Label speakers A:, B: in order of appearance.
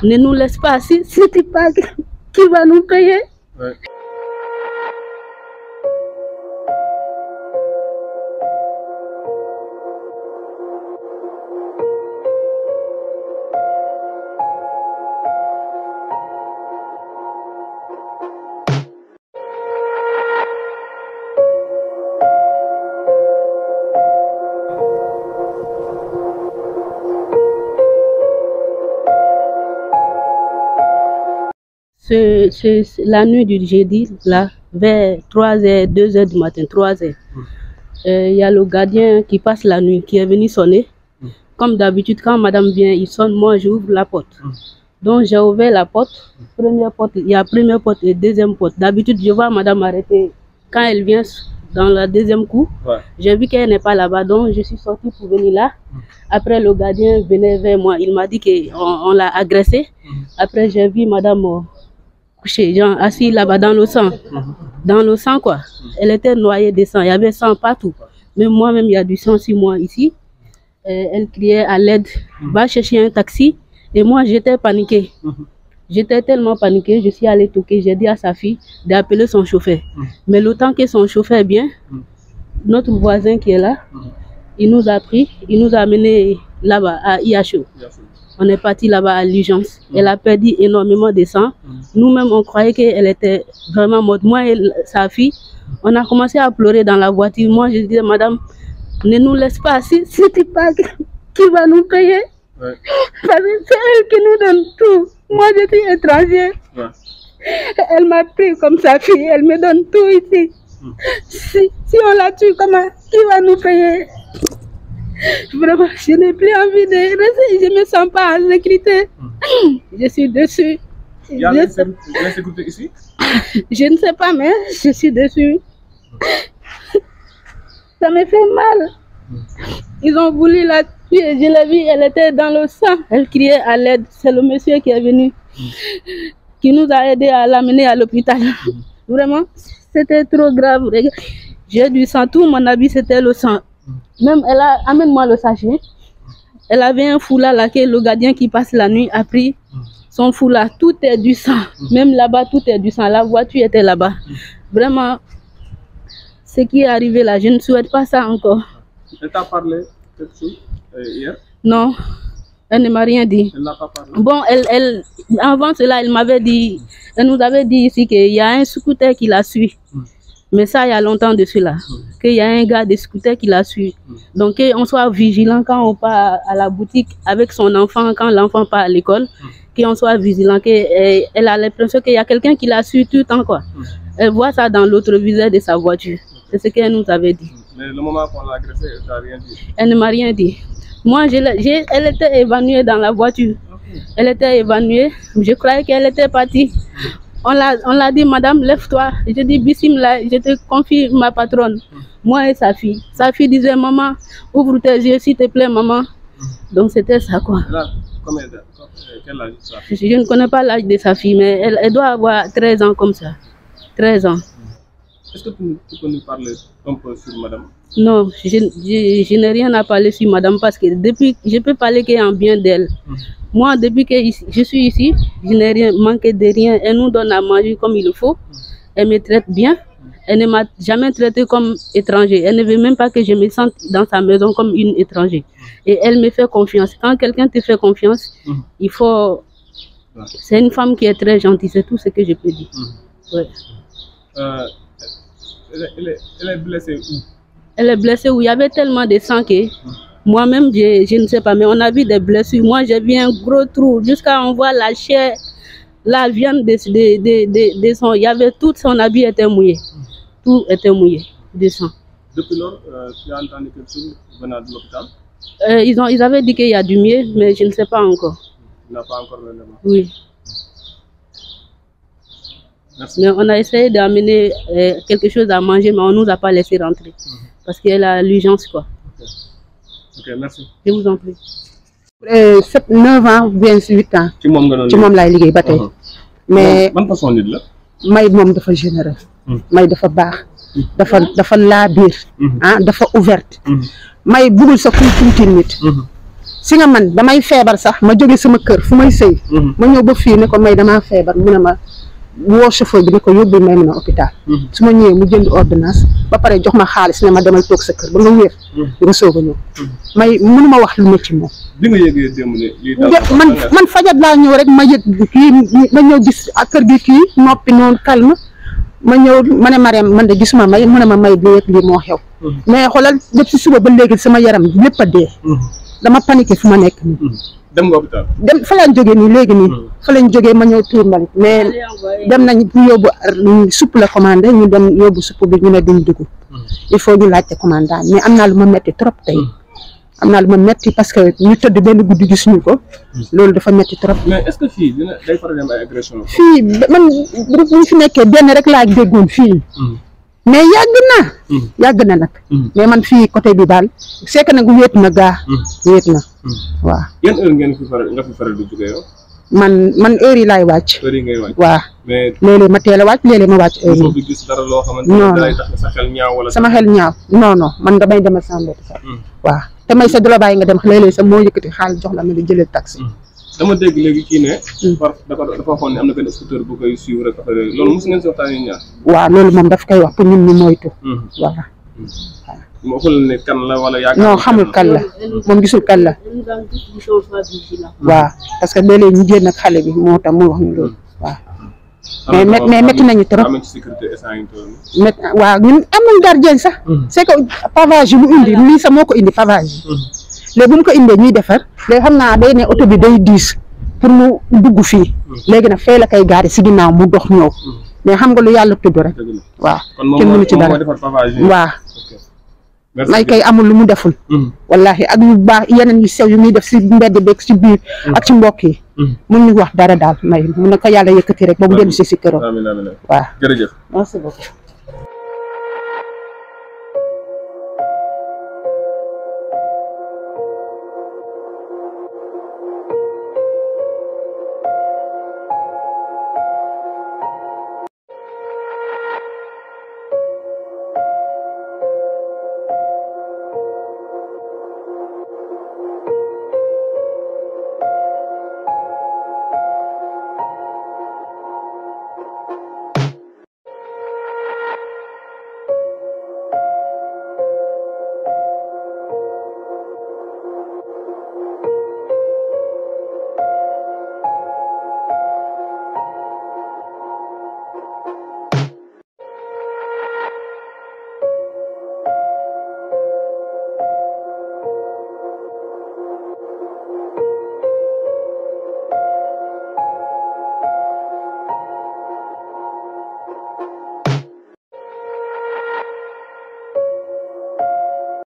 A: Ne nous laisse pas, si tu pas qui va nous payer. Ouais. C'est la nuit du jeudi, là, vers 3h, 2h du matin, 3h. Il y a le gardien qui passe la nuit, qui est venu sonner. Comme d'habitude, quand madame vient, il sonne, moi j'ouvre la porte. Donc j'ai ouvert la porte, première porte, il y a première porte et deuxième porte. D'habitude, je vois madame arrêter. Quand elle vient dans la deuxième coup, j'ai vu qu'elle n'est pas là-bas, donc je suis sortie pour venir là. Après, le gardien venait vers moi, il m'a dit qu'on l'a agressée. Après, j'ai vu madame couchée, genre assise là-bas dans le sang. Dans le sang, quoi. Elle était noyée de sang, il y avait sang partout. Même moi-même, il y a du sang sur moi ici. Elle criait à l'aide, va chercher un taxi. Et moi, j'étais paniquée. J'étais tellement paniquée, je suis allée toquer. J'ai dit à sa fille d'appeler son chauffeur. Mais le temps que son chauffeur vient, notre voisin qui est là, il nous a pris, il nous a amenés là-bas à IHO. On est parti là-bas à l'urgence. Elle a perdu énormément de sang. Nous-mêmes, on croyait qu'elle était vraiment morte. Moi et sa fille, on a commencé à pleurer dans la voiture. Moi, je disais, madame, ne nous laisse pas. Si tu pas qui va nous payer. Ouais. Parce que c'est elle qui nous donne tout. Moi, je suis étrangère. Ouais. Elle m'a pris comme sa fille. Elle me donne tout ici. Si on la tue, comment qui va nous payer? Vraiment, je n'ai plus envie de rester. Je ne me sens pas en sécurité. Je suis dessus.
B: Il y a l'insécurité ici?
A: Je ne sais pas, mais je suis dessus. Ça me fait mal. Ils ont voulu la tuer. Je l'ai vue, elle était dans le sang. Elle criait à l'aide. C'est le monsieur qui est venu, qui nous a aidés à l'amener à l'hôpital. Vraiment, c'était trop grave. J'ai du sang. Tout mon habit, c'était le sang. Même elle a, amène-moi le sachet. Elle avait un foulard là que le gardien qui passe la nuit a pris. Son foulard, tout est du sang. Même là-bas, tout est du sang. La voiture était là-bas. Vraiment, ce qui est arrivé là, je ne souhaite pas ça encore.
B: Elle t'a parlé quelque chose hier?
A: Non, elle ne m'a rien dit.
B: Elle n'a pas parlé?
A: Bon, avant cela, elle m'avait dit, elle nous avait dit ici qu'il y a un scooter qui la suit. Mais ça, il y a longtemps de cela. Qu'il y a un gars de scooter qui la suit. Donc, qu'on soit vigilant quand on part à la boutique avec son enfant, quand l'enfant part à l'école, qu'on soit vigilant, qu'elle a l'impression qu'il y a quelqu'un qui la suit tout le temps, quoi. Elle voit ça dans l'autre viseur de sa voiture. C'est ce qu'elle nous avait dit.
B: Mais le moment qu'on l'a agressée, elle t'a rien dit?
A: Elle ne m'a rien dit. Moi, elle était évanouie dans la voiture. Elle était évanouie. Je croyais qu'elle était partie. On l'a dit, madame, lève-toi. Je dis, bismillah, je te confie ma patronne. Moi et sa fille. Sa fille disait, maman, ouvre tes yeux, s'il te plaît, maman. Donc c'était ça, quoi.
B: Quel âge sa
A: fille? Je ne connais pas l'âge de sa fille, mais elle doit avoir 13 ans comme ça. 13 ans.
B: Est-ce que tu peux nous parler un peu sur madame?
A: Non, je n'ai rien à parler sur madame parce que depuis, je peux parler qu'en bien d'elle. Moi, depuis que je suis ici, je n'ai rien manqué de rien. Elle nous donne à manger comme il le faut. Elle me traite bien. Elle ne m'a jamais traité comme étranger. Elle ne veut même pas que je me sente dans sa maison comme une étrangère. Et elle me fait confiance. Quand quelqu'un te fait confiance, il faut... C'est une femme qui est très gentille, c'est tout ce que je peux dire. Ouais.
B: Elle est blessée où?
A: Elle est blessée où il y avait tellement de sang que moi-même, je ne sais pas, mais on a vu des blessures. Moi, j'ai vu un gros trou jusqu'à on voit la chair, la viande de son. Il y avait tout son habit était mouillé. Tout était mouillé de sang.
B: Depuis lors, tu as entendu quelque chose venant de l'hôpital?
A: Ils avaient dit qu'il y a du mieux, mais je ne sais pas encore.
B: Tu n'as pas encore l'élément?
A: Oui.
B: Merci.
A: Mais on a essayé d'amener quelque chose à manger, mais on ne nous a pas laissé rentrer. Parce qu'elle a l'urgence, quoi.
B: Ok, merci.
A: Je vous en prie.
C: 9 ans, bien 8 ans.
B: Tu m'as dit?
C: Tu m'as dit que mais
B: bonne façon de là.
C: may moom dafa généreux. may dafa baax. dafa laa biir. Dafa ouverte. may bugul sa kuy tuuti nit. si nga man damay feebar sax ma jóge sama kër fu may sëy ma ñëw ba fii ne ko may damaa feebar mu ne ma woo chauffeur bi ne ko yóbbul may mën a hôpital su ma ñëwee mu jënd ordonnance ba pare jox ma xaalis ne ma demal toog sa kër ba nga wér nga soog a ñëw may mënu ma wax lu ne ci moom
B: bi nga yëgee démb ne lii
C: man fajat laa ñëw rek ma yëg kii ma ñëw gis ak kër gi kii noppi noonu calme ma ñëw ma ne Mariam man de gisuma may mu ne ma may lii moo xew mais xoolal depuis suba ba léegi sama yaram lépp a dee dama paniqué fu ma nekk nii
B: dem nga hôpital
C: dem fa lañ jógee nii léegi nii fa lañ jógee ma ñëw tuur mbalit mais dem nañ ñu yóbbu supp la commandé ñu dem yóbbu supp bi ñu ne duñ dugg il faut ñu laajte commandant mais am naa lu ma metti trop tey am naa lu ma metti parce que ñu tëdd benn guddi gisuñu ko loolu dafa metti trop.
B: mais est-ce que fii day faral di am ay agression
C: fii man bu ñu fi nekkee benn rek laa déggoon fii mais yàgg na nag mais man fii côté bi daal c'est que nag wéet na gaa wéet na waaw.
B: yan heure nga fi faral di jógee yow.
C: man heure yi laay wàcc.
B: heure yi ngay wàcc
C: waaw.
B: mais
C: léeg-léeg ma teel a wàcc léeg-léeg ma wàcc heure
B: yi. gis dara loo xamante ne dalay tax sa xel ñaaw wala. sama
C: xel ñaaw non man damay demal sama bopp sax. waaw te may sa du la bàyyi nga dem léeg-léeg sax moo yëkkati xaalis jox la ma di jëlee taxi.
B: dama dégg léegi kii ne. dafa waxoon ne am na benn scooter bu koy suivre rek affaire loolu mos ngeen si waxtaanee ñaar.
C: waaw loolu moom daf koy wax pour ñun ñu moytu. waaw.
B: mu waxul ne kan la wala yaakaar
C: non xamul kan la moom gisul kan la. waaw parce que léeg-léeg ñu génn ak xale bi moo tax mu wax ñu loolu waaw. mais métti nañu trop. waaw ñun am nañ gardien sax. c'est que pavage yi mu indi lii sax moo ko indi pavage yi. léegi bu mu ko indee ñuy defar léegi xam naa day ne oto bi day diis pour mu dugg fii léegi nag fee la koy gaari si ginnaaw mu dox ñëw mais xam nga lu yàlla tudd rek waaw kenn mënu ci dara waaw may kay amul lu mu deful wallahi ak yu baax yeneen yu sew yu muy def si mbedd beeg si biir ak ci mbokk yi mun ñu wax dara daal may mun na ko yàlla yëkkati rek ba mu dellu si këram waaw
B: jërëjëf
C: merci beaucoup